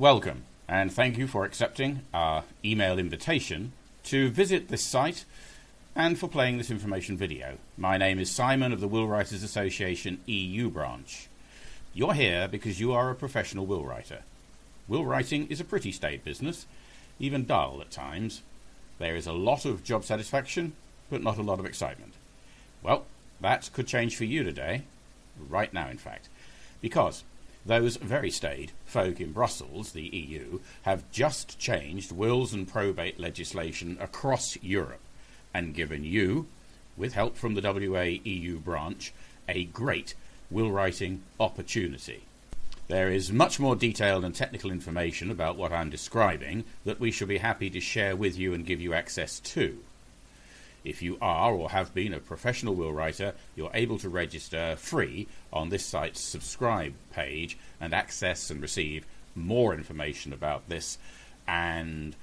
Welcome, and thank you for accepting our email invitation to visit this site and for playing this information video. My name is Simon of the Willwriters Association EU branch. You're here because you are a professional will writer. Will writing is a pretty staid business, even dull at times. There is a lot of job satisfaction, but not a lot of excitement. Well, that could change for you today, right now in fact, because those very staid folk in Brussels, the EU, have just changed wills and probate legislation across Europe and given you, with help from the WA EU branch, a great will writing opportunity. There is much more detailed and technical information about what I'm describing that we shall be happy to share with you and give you access to. If you are or have been a professional will writer, you're able to register free on this site's subscribe page and access and receive more information about this and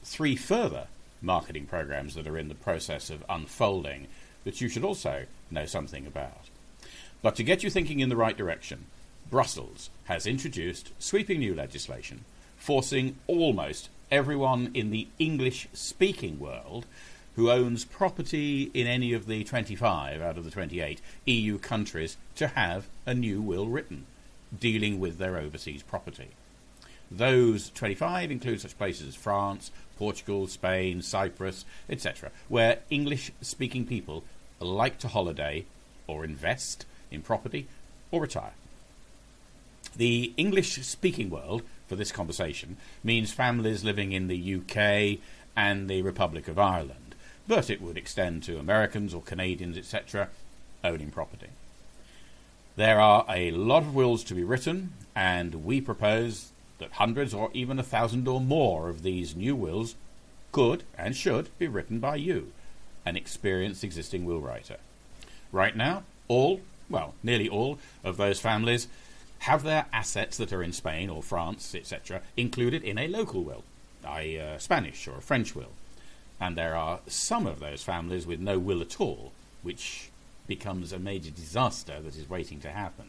3 further marketing programs that are in the process of unfolding that you should also know something about. But to get you thinking in the right direction, Brussels has introduced sweeping new legislation forcing almost everyone in the English-speaking world who owns property in any of the 25 out of the 28 EU countries to have a new will written, dealing with their overseas property. Those 25 include such places as France, Portugal, Spain, Cyprus, etc., where English-speaking people like to holiday or invest in property or retire. The English-speaking world, for this conversation, means families living in the UK and the Republic of Ireland, but it would extend to Americans or Canadians, etc., owning property. There are a lot of wills to be written, and we propose that hundreds or even 1,000 or more of these new wills could and should be written by you, an experienced existing will writer. Right now, nearly all of those families have their assets that are in Spain or France, etc., included in a local will, a Spanish or a French will. And there are some of those families with no will at all, which becomes a major disaster that is waiting to happen.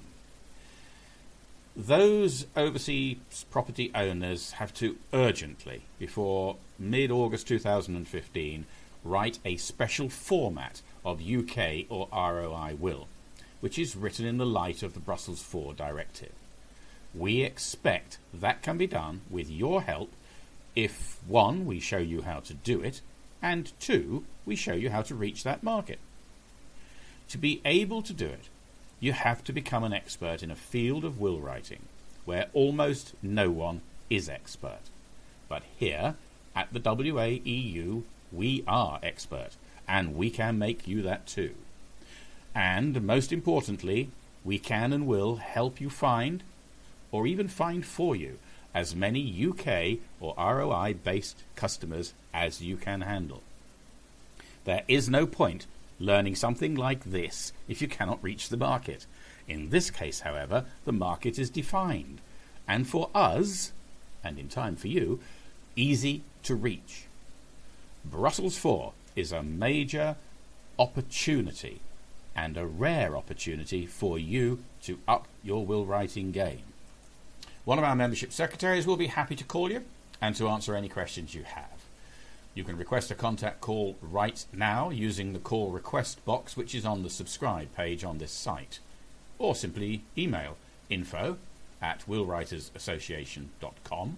Those overseas property owners have to urgently, before mid-August 2015, write a special format of UK or ROI will, which is written in the light of the Brussels 4 directive. We expect that can be done with your help if 1, we show you how to do it, and 2, we show you how to reach that market. To be able to do it, you have to become an expert in a field of will writing where almost no one is expert. But here at the WA EU, we are expert, and we can make you that too. And most importantly, we can and will help you find, or even find for you, as many UK or ROI based customers as you can handle. There is no point learning something like this if you cannot reach the market. In this case, however, the market is defined, and for us, and in time for you, easy to reach. Brussels 4 is a major opportunity and a rare opportunity for you to up your will writing game. One of our membership secretaries will be happy to call you and to answer any questions you have. You can request a contact call right now using the call request box which is on the subscribe page on this site, or simply email info@willwritersassociation.com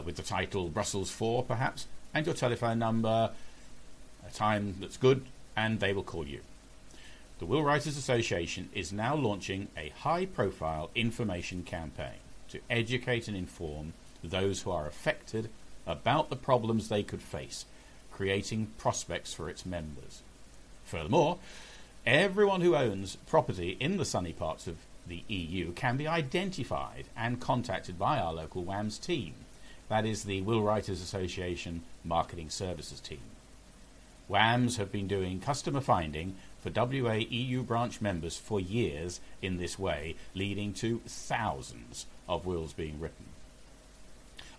with the title Brussels 4 perhaps, and your telephone number, a time that's good, and they will call you. The Willwriters Association is now launching a high-profile information campaign to educate and inform those who are affected about the problems they could face, creating prospects for its members. Furthermore, everyone who owns property in the sunny parts of the EU can be identified and contacted by our local WAMS team. That is the Willwriters Association Marketing Services team. WAMS have been doing customer finding for WA EU branch members for years in this way, leading to thousands of wills being written.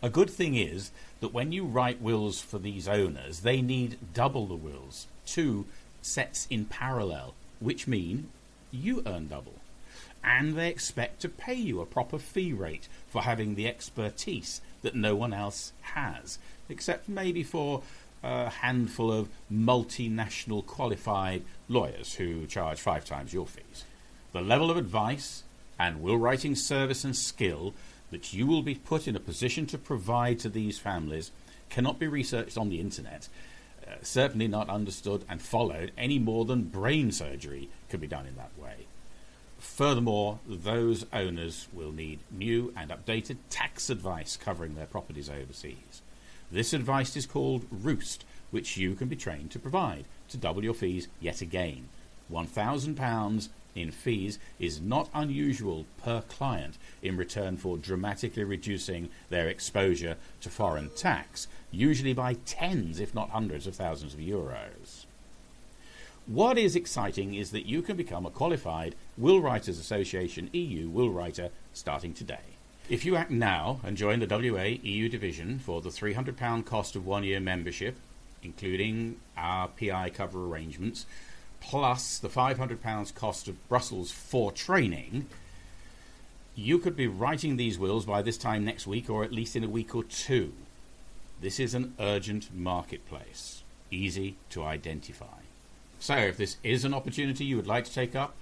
A good thing is that when you write wills for these owners, they need double the wills, 2 sets in parallel, which mean you earn double. and they expect to pay you a proper fee rate for having the expertise that no one else has, except maybe for a handful of multinational qualified lawyers who charge 5 times your fees. The level of advice and will writing service and skill that you will be put in a position to provide to these families cannot be researched on the internet, certainly not understood and followed any more than brain surgery can be done in that way. Furthermore, those owners will need new and updated tax advice covering their properties overseas. This advice is called Roost, which you can be trained to provide to double your fees yet again. £1,000 in fees is not unusual per client in return for dramatically reducing their exposure to foreign tax, usually by tens if not hundreds of thousands of euros. What is exciting is that you can become a qualified Willwriters Association EU Willwriter starting today. If you act now and join the WA EU division for the £300 cost of 1 year membership, including our PI cover arrangements, plus the £500 cost of Brussels 4 training, you could be writing these wills by this time next week, or at least in a week or two. This is an urgent marketplace, easy to identify. So if this is an opportunity you would like to take up,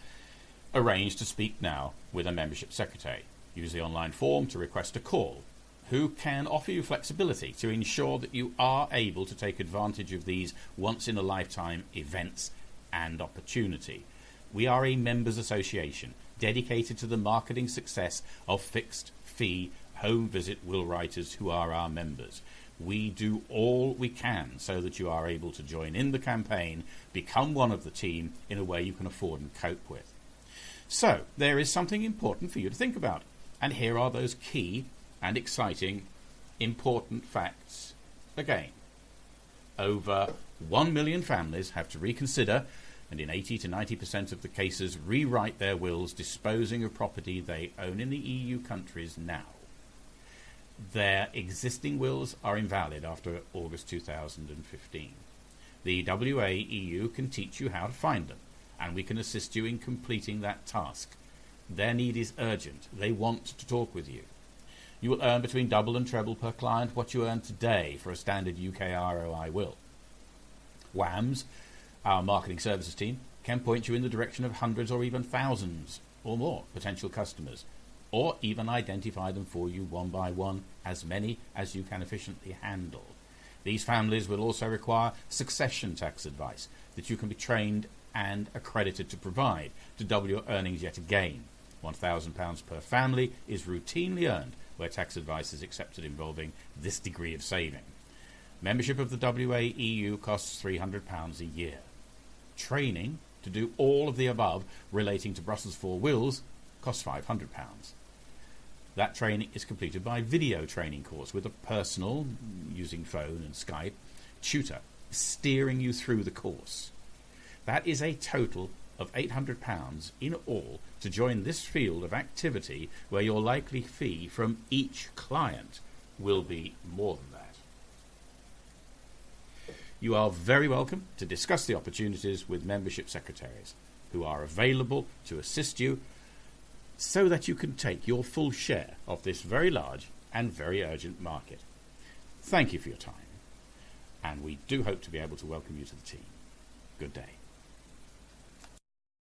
arrange to speak now with a membership secretary. Use the online form to request a call, who can offer you flexibility to ensure that you are able to take advantage of these once-in-a-lifetime events and opportunity. We are a members association dedicated to the marketing success of fixed fee home visit will writers who are our members. We do all we can so that you are able to join in the campaign, become one of the team in a way you can afford and cope with. So there is something important for you to think about, and here are those key and exciting important facts again. Over 1 million families have to reconsider and in 80 to 90% of the cases rewrite their wills disposing of property they own in the EU countries now. Their existing wills are invalid after August 2015. The WA EU can teach you how to find them, and we can assist you in completing that task. Their need is urgent. They want to talk with you. You will earn between double and treble per client what you earn today for a standard UK ROI will. WAMS, our marketing services team, can point you in the direction of hundreds or even thousands or more potential customers, or even identify them for you one by one, as many as you can efficiently handle. These families will also require succession tax advice that you can be trained and accredited to provide to double your earnings yet again. £1,000 per family is routinely earned where tax advice is accepted involving this degree of saving. Membership of the WA EU costs £300 a year. Training to do all of the above relating to Brussels 4 wills costs £500. That training is completed by video training course with a personal, using phone and Skype, tutor steering you through the course. That is a total of £800 in all to join this field of activity where your likely fee from each client will be more than that. You are very welcome to discuss the opportunities with membership secretaries who are available to assist you so that you can take your full share of this very large and very urgent market. Thank you for your time, and we do hope to be able to welcome you to the team. Good day.